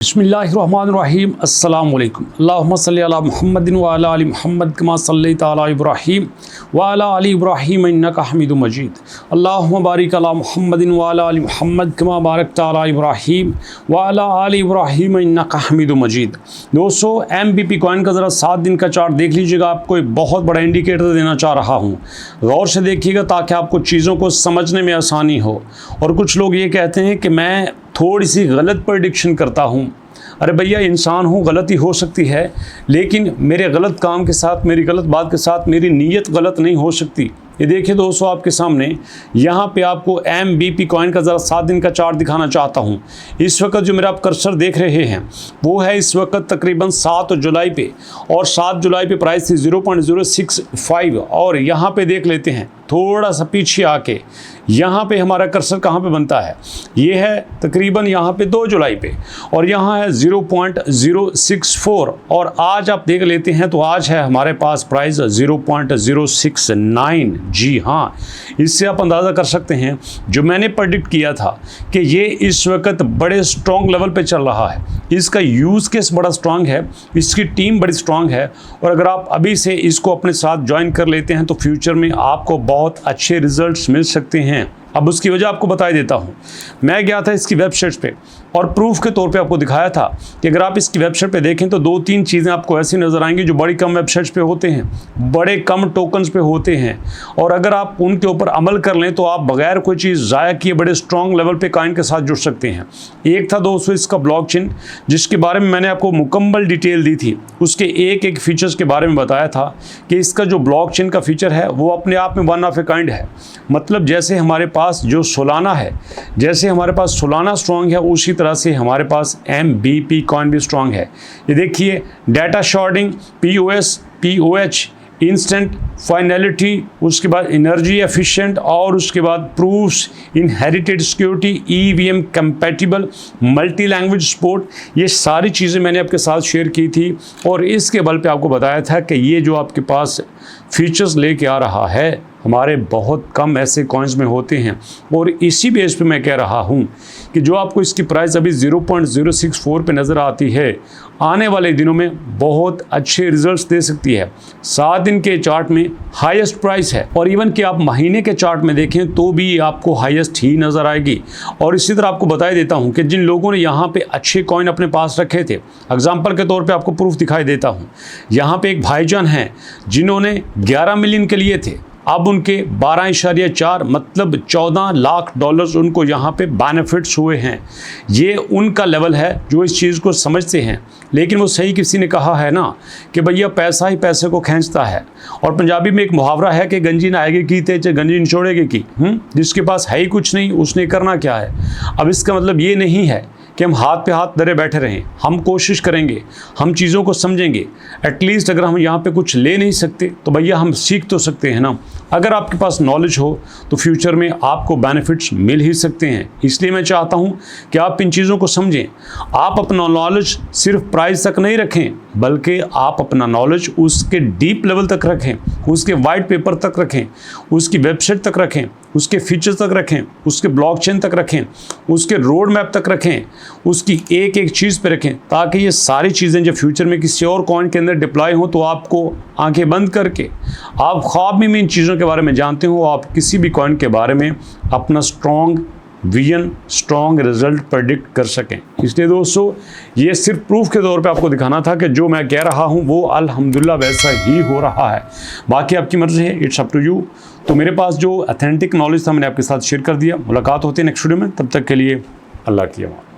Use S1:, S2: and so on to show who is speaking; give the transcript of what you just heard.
S1: बिस्मिल्लाहिर्रहमानिर्रहीम अस्सलामु अलैकुम अल्लाहुम्मा सल्लि अला मुहम्मदिन व अला आलि मुहम्मद कमा सल्लैता अला इब्राहीम व अला आलि इब्राहीम इन्नका हमीदुम मजीद अल्लाहुम्मा बारिक अला मुहम्मदिन व अला आलि मुहम्मद कमा बारकता अला इब्राहीम व अला आलि इब्राहीम इन्नका हमीदुम मजीद। दोस्तों, MBP कॉइन का ज़रा 7 दिन का चार्ट देख लीजिएगा। आपको एक बहुत बड़ा इंडिकेटर देना चाह रहा हूँ, गौर से देखिएगा ताकि आपको चीज़ों को समझने में आसानी हो। और कुछ लोग ये कहते हैं कि मैं थोड़ी सी गलत प्रेडिक्शन करता हूँ। अरे भैया, इंसान हूँ, गलती हो सकती है, लेकिन मेरे गलत काम के साथ, मेरी गलत बात के साथ मेरी नीयत गलत नहीं हो सकती। ये देखिए दोस्तों, आपके सामने यहाँ पे आपको MBP कॉइन का ज़रा 7 दिन का चार्ट दिखाना चाहता हूँ। इस वक्त जो मेरा आप कर्सर देख रहे हैं वो है इस वक्त तकरीबन 7 जुलाई पे, और 7 जुलाई पे प्राइस थी 0.065। और यहाँ पे देख लेते हैं थोड़ा सा पीछे आके, यहाँ पे हमारा कर्सर कहाँ पे बनता है, ये है तकरीबन यहाँ पे 2 जुलाई पे, और यहाँ है 0.064। और आज आप देख लेते हैं तो आज है हमारे पास प्राइस 0.069। जी हाँ, इससे आप अंदाज़ा कर सकते हैं जो मैंने प्रेडिक्ट किया था कि ये इस वक्त बड़े स्ट्रॉन्ग लेवल पे चल रहा है। इसका यूज़ केस बड़ा स्ट्रॉन्ग है, इसकी टीम बड़ी स्ट्रॉन्ग है, और अगर आप अभी से इसको अपने साथ ज्वाइन कर लेते हैं तो फ्यूचर में आपको बहुत अच्छे रिजल्ट्स मिल सकते हैं। अब उसकी वजह आपको बता देता हूँ। मैं गया था इसकी वेबसाइट्स पे और प्रूफ के तौर पे आपको दिखाया था कि अगर आप इसकी वेबसाइट पे देखें तो 2-3 चीज़ें आपको ऐसी नज़र आएंगी जो बड़ी कम वेबसाइट्स पे होते हैं, बड़े कम टोकन्स पे होते हैं, और अगर आप उनके ऊपर अमल कर लें तो आप बगैर कोई चीज़ ज़ाया किए बड़े स्ट्रॉन्ग लेवल पे कॉइन के साथ जुड़ सकते हैं। एक था दोस्तों इसका ब्लॉकचेन, जिसके बारे में मैंने आपको मुकम्मल डिटेल दी थी। उसके एक फीचर्स के बारे में बताया था कि इसका जो ब्लॉकचेन का फीचर है वो अपने आप में वन ऑफ ए काइंड है। मतलब जैसे हमारे पास जो सोलाना है, जैसे हमारे पास सोलाना स्ट्रॉन्ग है, उसी तरह से हमारे पास MBP कॉइन भी स्ट्रॉन्ग है। ये देखिए, data sharding, POH, instant finality, उसके बाद एनर्जी एफिशिएंट, और उसके बाद proofs, inherited security, EVM compatible, multi language support, ये सारी चीज़ें मैंने आपके साथ शेयर की थी। और इसके बल पे आपको बताया था कि ये जो आपके पास फीचर्स लेके आ रहा है हमारे बहुत कम ऐसे कॉइन्स में होते हैं। और इसी बेस पे मैं कह रहा हूँ कि जो आपको इसकी प्राइस अभी 0.064 पे नज़र आती है, आने वाले दिनों में बहुत अच्छे रिजल्ट्स दे सकती है। 7 दिन के चार्ट में हाईएस्ट प्राइस है, और इवन कि आप महीने के चार्ट में देखें तो भी आपको हाईएस्ट ही नज़र आएगी। और इसी तरह आपको बताई देता हूँ कि जिन लोगों ने यहाँ पे अच्छे कॉइन अपने पास रखे थे, एग्जाम्पल के तौर पर आपको प्रूफ दिखाई देता हूँ। यहाँ पर एक भाईजान हैं जिन्होंने 11 मिलियन के लिए थे, अब उनके 12.4 मतलब $14 लाख उनको यहाँ पे बेनिफिट्स हुए हैं। ये उनका लेवल है जो इस चीज़ को समझते हैं। लेकिन वो सही किसी ने कहा है ना कि भैया पैसा ही पैसे को खींचता है। और पंजाबी में एक मुहावरा है कि गंजी ना आएगी की ते गंजी निचोड़ेगी की। जिसके पास है ही कुछ नहीं उसने करना क्या है। अब इसका मतलब ये नहीं है कि हम हाथ पे हाथ धरे बैठे रहें। हम कोशिश करेंगे, हम चीज़ों को समझेंगे। एटलीस्ट अगर हम यहाँ पे कुछ ले नहीं सकते तो भैया हम सीख तो सकते हैं ना। अगर आपके पास नॉलेज हो तो फ्यूचर में आपको बेनिफिट्स मिल ही सकते हैं। इसलिए मैं चाहता हूँ कि आप इन चीज़ों को समझें। आप अपना नॉलेज सिर्फ प्राइस तक नहीं रखें, बल्कि आप अपना नॉलेज उसके डीप लेवल तक रखें, उसके वाइट पेपर तक रखें, उसकी वेबसाइट तक रखें, उसके फीचर्स तक रखें, उसके ब्लॉकचेन तक रखें, उसके रोड मैप तक रखें, उसकी एक चीज़ पे रखें, ताकि ये सारी चीज़ें जब फ्यूचर में किसी और कॉइन के अंदर डिप्लॉय हों तो आपको आंखें बंद करके आप ख्वाब में इन चीज़ों के बारे में जानते हो, आप किसी भी कॉइन के बारे में अपना strong vision, strong result predict कर सकें। इसलिए दोस्तों, ये सिर्फ प्रूफ के तौर पे आपको दिखाना था कि जो मैं कह रहा हूँ वो अल्हम्दुलिल्लाह वैसा ही हो रहा है। बाकी आपकी मर्ज़ी है, इट्स अप टू यू। तो मेरे पास जो ऑथेंटिक नॉलेज था मैंने आपके साथ शेयर कर दिया। मुलाकात होती है नेक्स्ट वीडियो में, तब तक के लिए अल्लाह की अमान।